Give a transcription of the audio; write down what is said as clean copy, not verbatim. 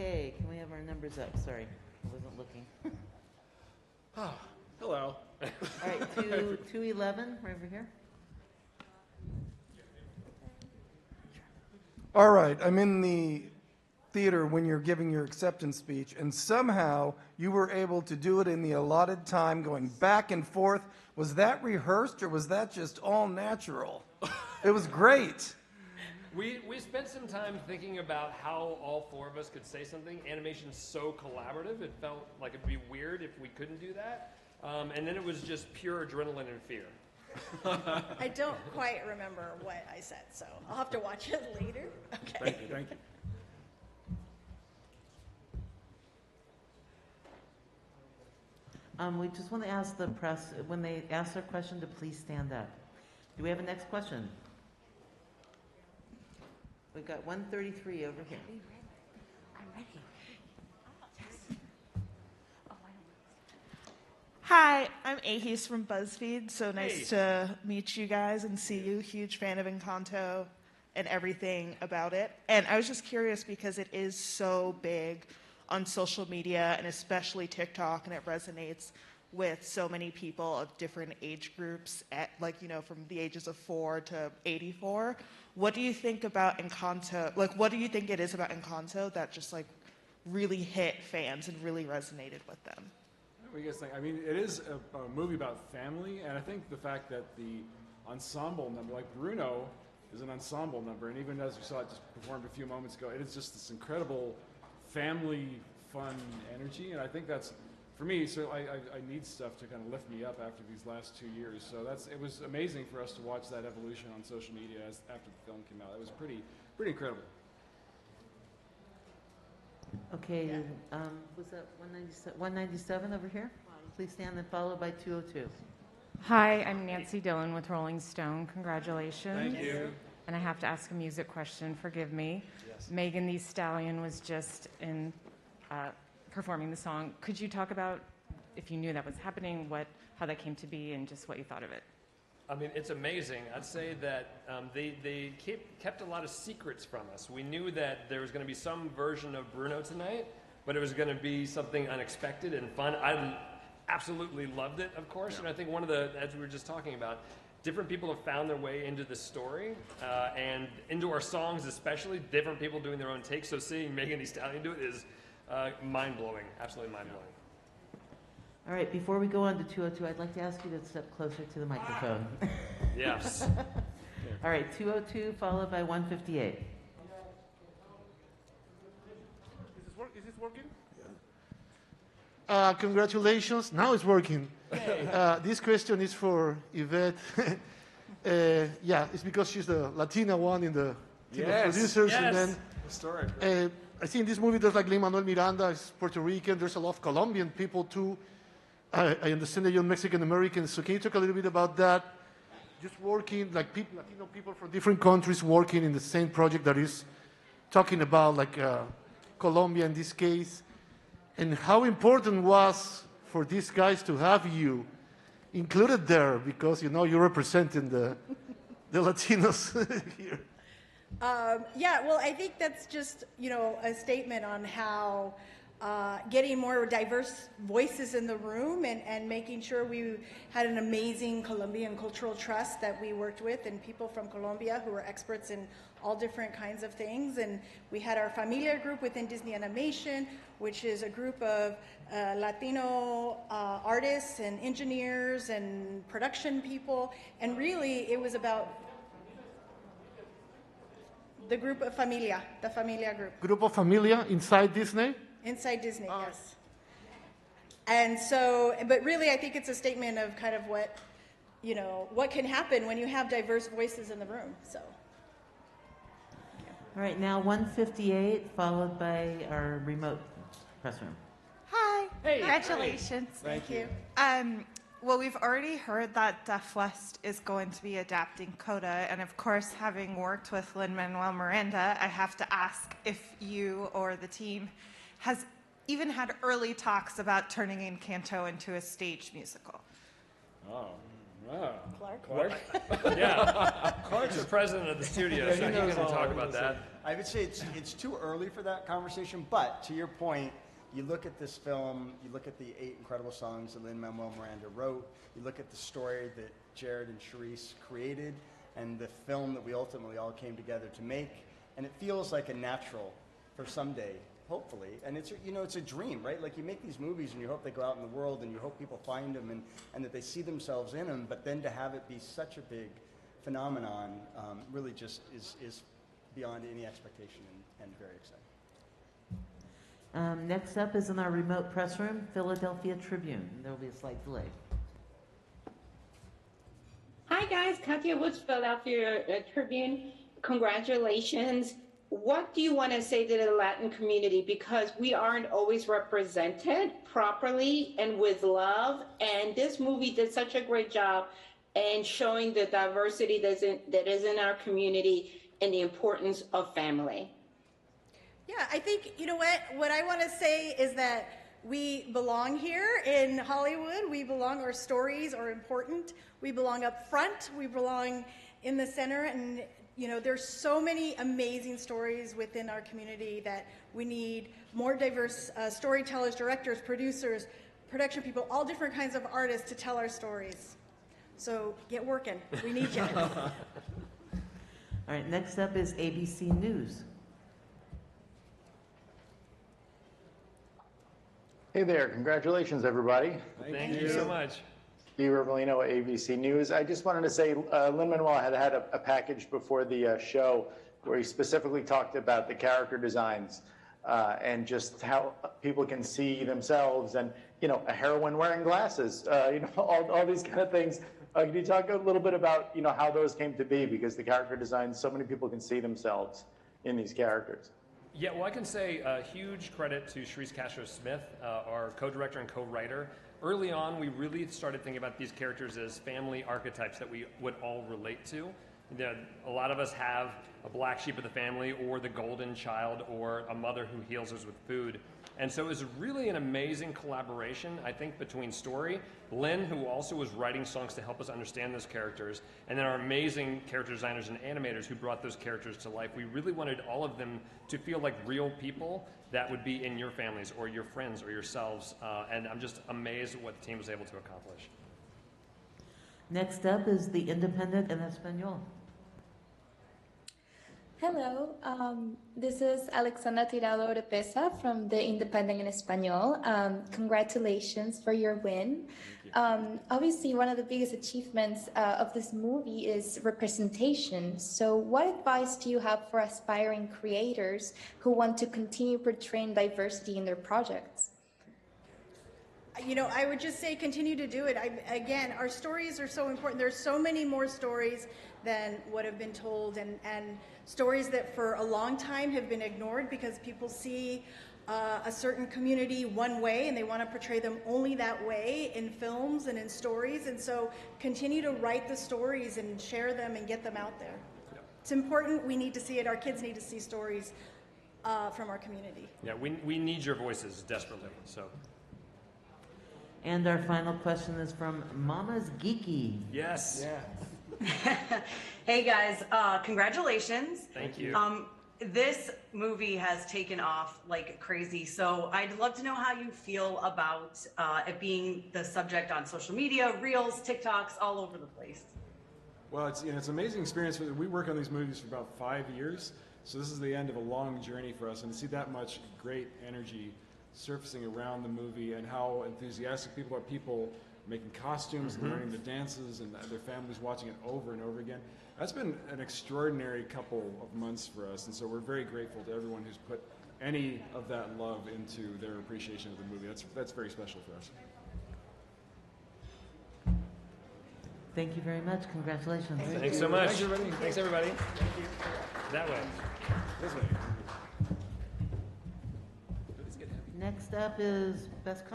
Okay, can we have our numbers up? Sorry, I wasn't looking. Oh, hello. All right, 211, right over here. All right, I'm in the theater when you're giving your acceptance speech, and somehow you were able to do it in the allotted time, going back and forth. Was that rehearsed, or was that just all natural? It was great. We spent some time thinking about how all four of us could say something. Animation's so collaborative, it felt like it'd be weird if we couldn't do that. And then it was just pure adrenaline and fear. I don't quite remember what I said, so I'll have to watch it later. Okay. Thank you. We just want to ask the press, when they ask their question, to please stand up. Do we have a next question? We've got 133 over here. I'm ready. Hi, I'm Ahis from BuzzFeed. So nice to meet you guys and see you. Huge fan of Encanto and everything about it. And I was just curious because it is so big on social media and especially TikTok, and it resonates with so many people of different age groups, from the ages of 4 to 84. What do you think about Encanto? What do you think it is about Encanto that just really hit fans and really resonated with them? What do you guys think? I mean, it is a movie about family, and I think the fact that the ensemble number, like Bruno, is an ensemble number, and even as we saw it just performed a few moments ago, it is just this incredible family fun energy, and I think that's, for me, so I need stuff to kind of lift me up after these last 2 years. So it was amazing for us to watch that evolution on social media after the film came out. It was pretty incredible. Okay, was that 197 over here? Please stand and followed by 202. Hi, I'm Nancy Dillon with Rolling Stone. Congratulations. Thank you. And I have to ask a music question. Forgive me. Yes. Megan Thee Stallion was just in performing the song. Could you talk about if you knew that was happening, how that came to be, and just what you thought of it? I mean, it's amazing. I'd say that they kept a lot of secrets from us. We knew that there was going to be some version of Bruno tonight, but it was going to be something unexpected and fun. I absolutely loved it, of course, and I think as we were just talking about, different people have found their way into this story, and into our songs especially, different people doing their own takes, so seeing Megan Thee Stallion do it is mind-blowing, absolutely mind-blowing. All right, before we go on to 202, I'd like to ask you to step closer to the microphone. Yes. All right, 202 followed by 158. Is this working? Yeah. Congratulations. Now it's working. This question is for Yvette. It's because she's the Latina one in the team of producers. Yes. And then, Historic. I think this movie, there's Lin-Manuel Miranda, is Puerto Rican. There's a lot of Colombian people too. I understand that you're Mexican Americans. So can you talk a little bit about that? Just working, Latino people from different countries working in the same project that is talking about Colombia in this case. And how important was for these guys to have you included there, because you're representing the Latinos here. Well, I think that's just, a statement on how getting more diverse voices in the room and making sure we had an amazing Colombian cultural trust that we worked with, and people from Colombia who were experts in all different kinds of things. And we had our Familia group within Disney Animation, which is a group of Latino artists and engineers and production people. And really, it was about the group of Familia, the Familia group. Group of Familia inside Disney? Inside Disney, yes. And so, but really, I think it's a statement of kind of what can happen when you have diverse voices in the room, so. All right, now 158 followed by our remote press room. Hi. Hey. Congratulations. Thank you. Well, we've already heard that Deaf West is going to be adapting Coda, and of course, having worked with Lin-Manuel Miranda, I have to ask if you or the team has even had early talks about turning Encanto into a stage musical. Oh, Wow. Clark? Yeah, Clark's the president of the studio, so he can talk about that. I would say it's too early for that conversation, but to your point, you look at this film, you look at the 8 incredible songs that Lin-Manuel Miranda wrote, you look at the story that Jared and Charisse created, and the film that we ultimately all came together to make, and it feels like a natural for someday, hopefully. And it's it's a dream, right? Like you make these movies and you hope they go out in the world and you hope people find them and that they see themselves in them, but then to have it be such a big phenomenon really just is beyond any expectation and very exciting. Next up is in our remote press room, Philadelphia Tribune. There will be a slight delay. Hi guys, Katya Woods, Philadelphia Tribune. Congratulations. What do you want to say to the Latin community? Because we aren't always represented properly and with love. And this movie did such a great job in showing the diversity that is in our community and the importance of family. Yeah, I think, you know what I want to say is that we belong here in Hollywood. We belong, our stories are important. We belong up front. We belong in the center. And, there's so many amazing stories within our community that we need more diverse storytellers, directors, producers, production people, all different kinds of artists to tell our stories. So get working. We need you. All right, next up is ABC News. Hey there, congratulations everybody. Thank you so much. Steve Rivellino, ABC News. I just wanted to say Lin-Manuel had a package before the show where he specifically talked about the character designs and just how people can see themselves and, a heroine wearing glasses, all these kind of things. Can you talk a little bit about, how those came to be? Because the character designs, so many people can see themselves in these characters. Yeah, well, I can say a huge credit to Charisse Castro-Smith, our co-director and co-writer. Early on, we really started thinking about these characters as family archetypes that we would all relate to. A lot of us have a black sheep of the family or the golden child or a mother who heals us with food. And so it was really an amazing collaboration, I think, between Story, Lynn, who also was writing songs to help us understand those characters, and then our amazing character designers and animators who brought those characters to life. We really wanted all of them to feel like real people that would be in your families or your friends or yourselves. And I'm just amazed at what the team was able to accomplish. Next up is The Independent en Español. Hello, this is Alexandra Tirado Orepesa from The Independent en Español. Congratulations for your win. Obviously, one of the biggest achievements of this movie is representation. So what advice do you have for aspiring creators who want to continue portraying diversity in their projects? I would just say continue to do it. Again, our stories are so important. There's so many more stories than what have been told, and stories that for a long time have been ignored because people see a certain community one way and they want to portray them only that way in films and in stories. And so continue to write the stories and share them and get them out there. Yeah. It's important. We need to see it. Our kids need to see stories from our community. Yeah, we need your voices desperately. So. And our final question is from Mama's Geeky. Yes. Yeah. Hey guys, congratulations. Thank you. This movie has taken off like crazy, so I'd love to know how you feel about it being the subject on social media, Reels, TikToks, all over the place. Well, it's an amazing experience. We work on these movies for about 5 years, so this is the end of a long journey for us, and to see that much great energy surfacing around the movie and how enthusiastic people making costumes and learning the dances and their families watching it over and over again. That's been an extraordinary couple of months for us, and so we're very grateful to everyone who's put any of that love into their appreciation of the movie. That's very special for us. Thank you very much. Congratulations. Thanks so much. Thanks, everybody. Thanks, everybody. Thank you. That way. This way. Next up is Best